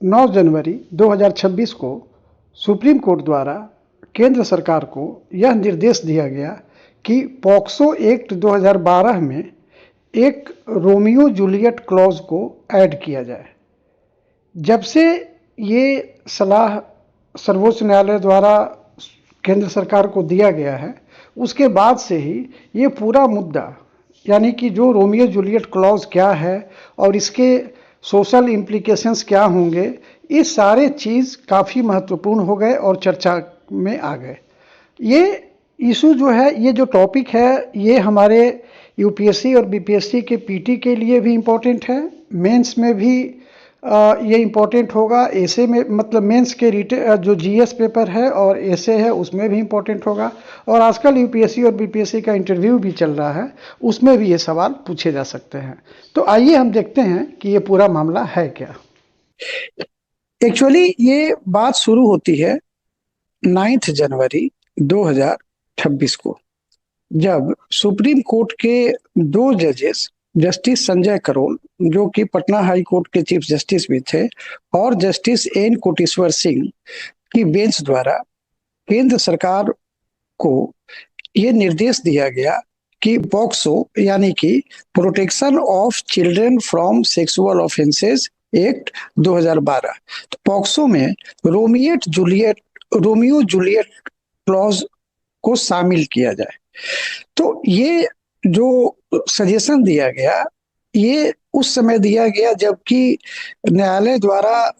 9 जनवरी 2026 को supreme court द्वारा केंद्र सरकार को यह निर्देश दिया गया कि पॉक्सो एक्ट 2012 में एक रोमियो जूलियट क्लॉज को ऐड किया जाए। जब से ये सलाह सर्वोच्च न्यायालय द्वारा केंद्र सरकार को दिया गया है, उसके बाद से ही ये पूरा मुद्दा, यानी कि जो रोमियो जूलियट क्लॉज क्या है और इसके सोशल इम्प्लीकेशंस क्या होंगे, ये सारे चीज़ काफ़ी महत्वपूर्ण हो गए और चर्चा में आ गए। ये इशू जो है, ये जो टॉपिक है, ये हमारे यूपीएससी और बीपीएससी के पीटी के लिए भी इम्पोर्टेंट है, मेंस में भी ये इम्पोर्टेंट होगा, ऐसे में मतलब मेंस के जो जीएस पेपर है और ऐसे है उसमें भी इम्पोर्टेंट होगा, और आजकल यूपीएससी और बीपीएससी का इंटरव्यू भी चल रहा है, उसमें भी ये सवाल पूछे जा सकते हैं। तो आइए हम देखते हैं कि ये पूरा मामला है क्या। एक्चुअली ये बात शुरू होती है 9 जनवरी 2026 को, जब सुप्रीम कोर्ट के 2 जजेस, जस्टिस संजय करोल जो कि पटना हाई कोर्ट के चीफ जस्टिस भी थे, और जस्टिस एन कोटेश्वर सिंह की बेंच द्वारा केंद्र सरकार को यह निर्देश दिया गया कि पॉक्सो यानी कि protection of children from sexual offences act 2012, तो पॉक्सो में रोमियो जूलियट क्लॉज को शामिल किया जाए। तो ये जो सजेशन दिया गया, ये उस समय दिया गया जबकि न्यायालय द्वारा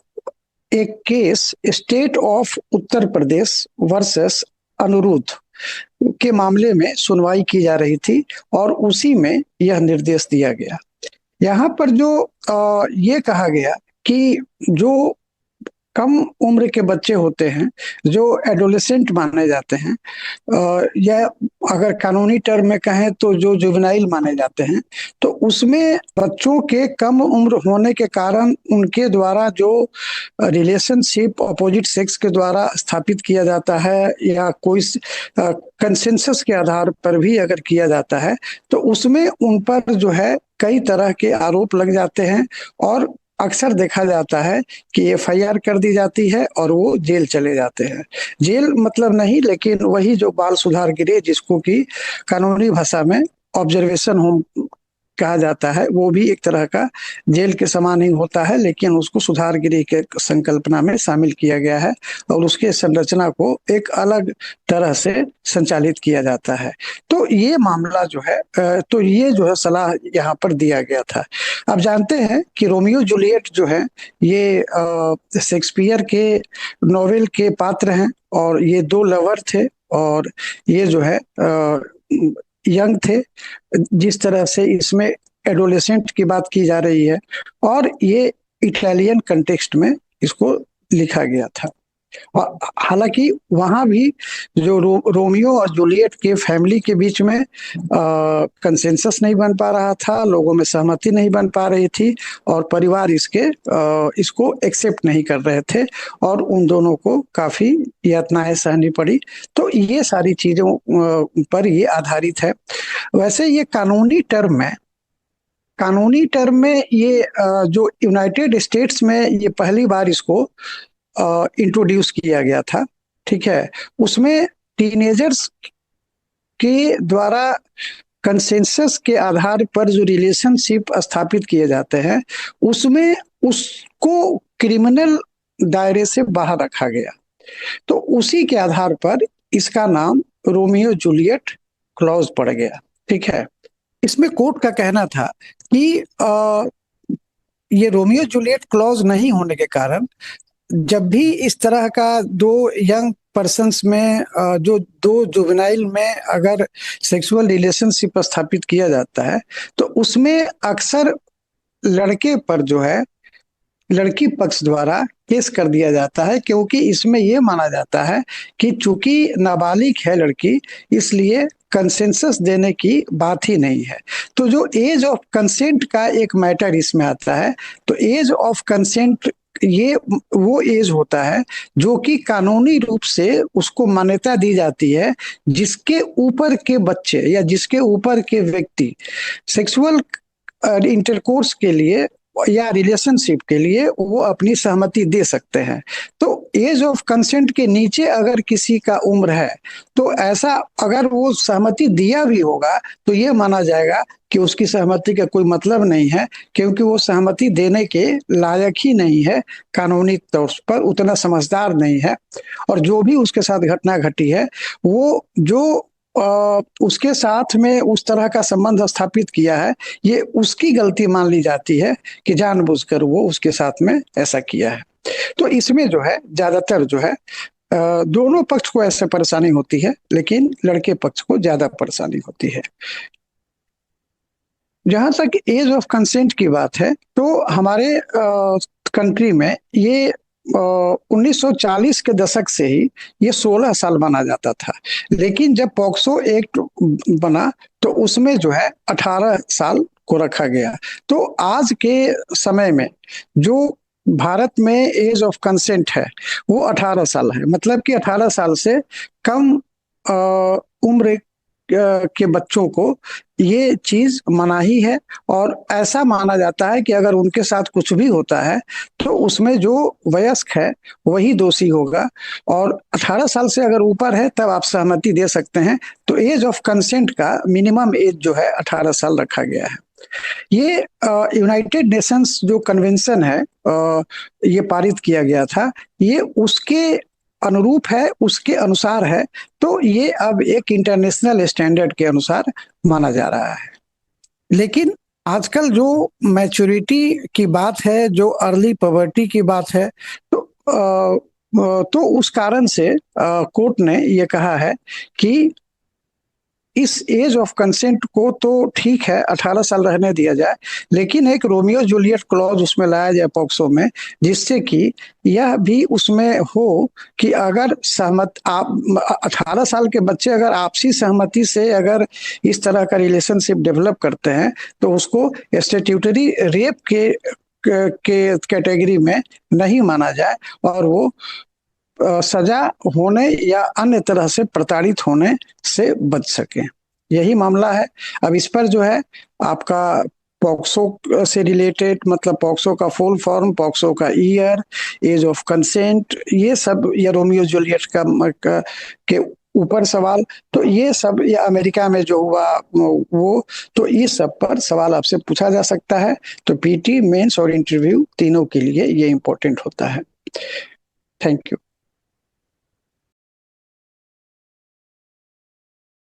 एक case state of Uttar Pradesh versus Anirudh के मामले में सुनवाई की जा रही थी, और उसी में यह निर्देश दिया गया। यहाँ पर जो ये कहा गया कि जो कम उम्र के बच्चे होते हैं, जो एडोलेसेंट माने जाते हैं, या अगर कानूनी टर्म में कहें तो जो जुवेनाइल माने जाते हैं, तो उसमें बच्चों के कम उम्र होने के कारण उनके द्वारा जो रिलेशनशिप अपोजिट सेक्स के द्वारा स्थापित किया जाता है, या कोई कंसेंसस के आधार पर भी अगर किया जाता है, तो उसमें उन पर जो है कई तरह के आरोप लग जाते हैं, और अक्सर देखा जाता है कि एफआईआर कर दी जाती है और वो जेल चले जाते हैं। जेल मतलब नहीं, लेकिन वही जो बाल सुधार गृह, जिसको कि कानूनी भाषा में ऑब्जर्वेशन होम कहा जाता है, वो भी एक तरह का जेल के समान ही होता है, लेकिन उसको सुधार गृह के संकल्पना में शामिल किया गया है और उसके संरचना को एक अलग तरह से संचालित किया जाता है। तो ये मामला जो है, तो ये जो है सलाह यहाँ पर दिया गया था। अब जानते हैं कि रोमियो जूलियट जो है, ये शेक्सपियर के नॉवेल के पात्र हैं, और ये 2 लवर थे, और ये जो है यंग थे, जिस तरह से इसमें एडोलेसेंट की बात की जा रही है, और ये इटालियन कंटेक्स्ट में इसको लिखा गया था। और हालांकि वहां भी जो रोमियो और जूलियट के फैमिली के बीच में कंसेंसस नहीं बन पा रहा था, लोगों में सहमति नहीं बन पा रही थी, और परिवार इसको एक्सेप्ट नहीं कर रहे थे, और उन दोनों को काफी यातनाएं सहनी पड़ी। तो ये सारी चीजों पर ये आधारित है। वैसे ये कानूनी टर्म में ये जो यूनाइटेड स्टेट्स में ये पहली बार इसको इंट्रोड्यूस किया गया था, ठीक है। उसमें टीनेजर्स के द्वारा कंसेंसस के आधार पर जो रिलेशनशिप स्थापित किए जाते हैं, उसमें उसको क्रिमिनल दायरे से बाहर रखा गया। तो उसी के आधार पर इसका नाम रोमियो जूलियट क्लॉज पड़ गया, ठीक है। इसमें कोर्ट का कहना था कि ये रोमियो जूलियट क्लॉज नहीं होने के कारण जब भी इस तरह का 2 यंग पर्सन्स में जो 2 जुवेनाइल में अगर सेक्सुअल रिलेशनशिप स्थापित किया जाता है, तो उसमें अक्सर लड़के पर जो है लड़की पक्ष द्वारा केस कर दिया जाता है, क्योंकि इसमें यह माना जाता है कि चूंकि नाबालिग है लड़की, इसलिए कंसेंसस देने की बात ही नहीं है। तो जो एज ऑफ कंसेंट का एक मैटर इसमें आता है, तो एज ऑफ कंसेंट ये वो एज होता है जो कि कानूनी रूप से उसको मान्यता दी जाती है, जिसके ऊपर के बच्चे या जिसके ऊपर के व्यक्ति सेक्सुअल इंटरकोर्स के लिए या रिलेशनशिप के लिए वो अपनी सहमति दे सकते हैं। तो एज ऑफ कंसेंट के नीचे अगर किसी का उम्र है तो ऐसा अगर वो सहमति दिया भी होगा तो ये माना जाएगा कि उसकी सहमति का कोई मतलब नहीं है, क्योंकि वो सहमति देने के लायक ही नहीं है, कानूनी तौर पर उतना समझदार नहीं है। और जो भी उसके साथ घटना घटी है वो जो उसके साथ में उस तरह का संबंध स्थापित किया है, ये उसकी गलती मान ली जाती है कि जानबूझकर वो उसके साथ में ऐसा किया है। तो इसमें जो है ज्यादातर जो है दोनों पक्ष को ऐसे परेशानी होती है, लेकिन लड़के पक्ष को ज्यादा परेशानी होती है। जहां तक एज ऑफ कंसेंट की बात है तो हमारे कंट्री में ये 1940 के दशक से ही ये 16 साल माना जाता था, लेकिन जब पॉक्सो एक्ट बना तो उसमें जो है 18 साल को रखा गया। तो आज के समय में जो भारत में एज ऑफ कंसेंट है वो 18 साल है, मतलब कि 18 साल से कम उम्र के बच्चों को ये चीज मनाही है। और ऐसा माना जाता है कि अगर उनके साथ कुछ भी होता है तो उसमें जो वयस्क है वही दोषी होगा, और 18 साल से अगर ऊपर है तब आप सहमति दे सकते हैं। तो एज ऑफ कंसेंट का मिनिमम एज जो है 18 साल रखा गया है। ये यूनाइटेड नेशंस जो कन्वेंशन है ये पारित किया गया था, ये उसके अनुरूप है, उसके अनुसार है। तो ये अब एक इंटरनेशनल स्टैंडर्ड के अनुसार माना जा रहा है। लेकिन आजकल जो मैच्योरिटी की बात है, जो अर्ली पॉवर्टी की बात है, तो उस कारण से कोर्ट ने ये कहा है कि इस एज ऑफ कंसेंट को तो ठीक है 18 साल रहने दिया जाए, लेकिन एक रोमियो जूलियट क्लॉज उसमें लाया जाए पॉक्सो में, जिससे कि यह भी उसमें हो कि अगर सहमत आप 18 साल के बच्चे अगर आपसी सहमति से अगर इस तरह का रिलेशनशिप डेवलप करते हैं तो उसको स्टैट्यूटरी रेप के कैटेगरी में नहीं माना जाए और वो सजा होने या अन्य तरह से प्रताड़ित होने से बच सके। यही मामला है। अब इस पर जो है आपका पॉक्सो से रिलेटेड, मतलब पॉक्सो का फुल फॉर्म, पॉक्सो का ईयर, एज ऑफ कंसेंट, ये सब, या रोमियो जूलियट के ऊपर सवाल, तो ये सब, या अमेरिका में जो हुआ वो, तो इस सब पर सवाल आपसे पूछा जा सकता है। तो पीटी, मेंस और इंटरव्यू तीनों के लिए ये इंपॉर्टेंट होता है। Thank you.